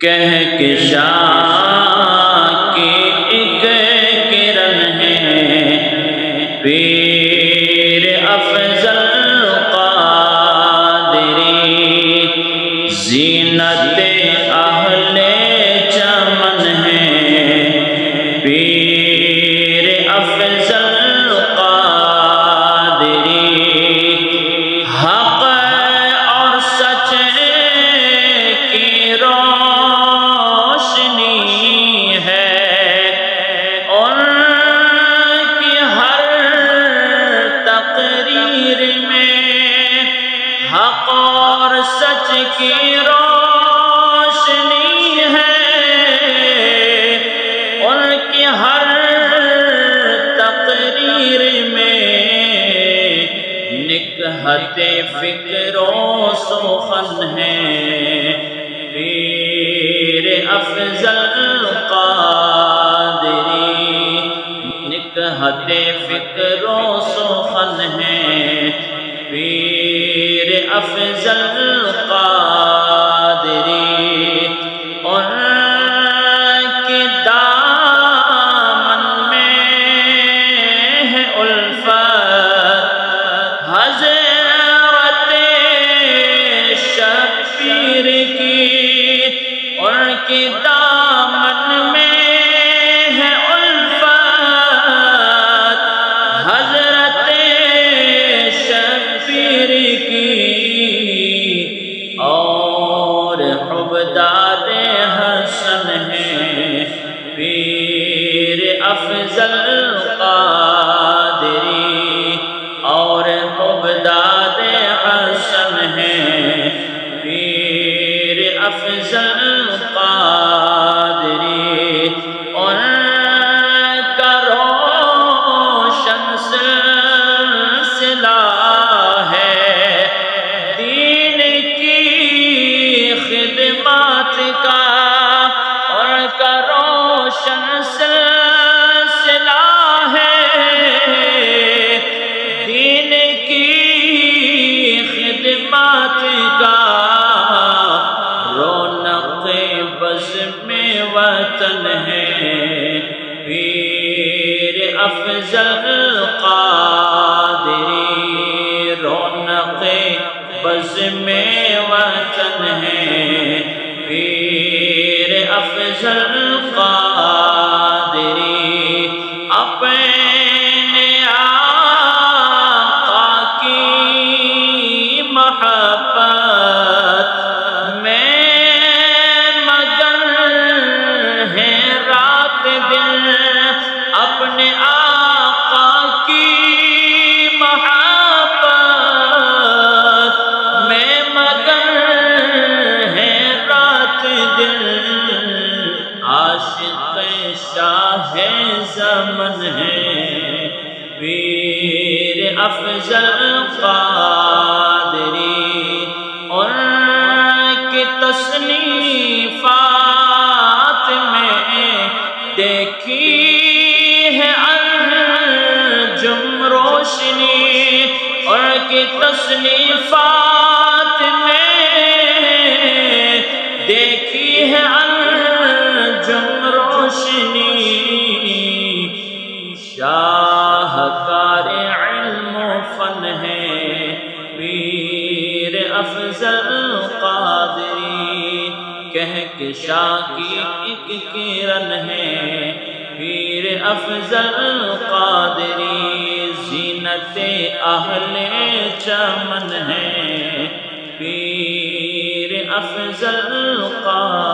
کہکشاں کی ایک کرن ہے پیر افضل قادری، زینت اہل چمن ہے پیر افضل قادری، حق اور سچ کی روشنی ہے ان کی ہر تقریر میں، حق اور سچ کی روشنی ہے ان کی ہر تقریر میں، نکہت فکر و سخن ہے پیر افضل قادری، نکہت فکر و سخن ہے پیر افضل قادری، ان کی دامن میں ہے الفت حضرت شبیر کی، ان کی دامن میں ہے الفت حضرت شبیر کی، اور حبداد حسن ہے پیر افضل قادری، اور حبداد حسن ہے پیر افضل قادری، ان کا روشن سلسلہ ہے دین کی خدمات کا، ان کا روشن سلسلہ ہے دین کی خدمات کا، رونق بزم وطن ہے پیر افضل قادری، رونق بزم وطن ہے پیر افضل قادری، اپنے آقا کی محبت میں مگن ہے رات دن، اپنے آقا کی محبت میں مگن ہے رات دن، عاشق شاہ زمن ہے پیر افضل قادری، ان کی تصنیفات میں دیکھی ہے انجم روشنی، ان کی تصنیفات میں دیکھی ہے انجم روشنی، شاہکار علم و فن ہے پیر افضل قادری، کہکشاں کی ایک کرن ہے پیر افضل قادری، زینت اہل چمن ہے پیر افضل قادری۔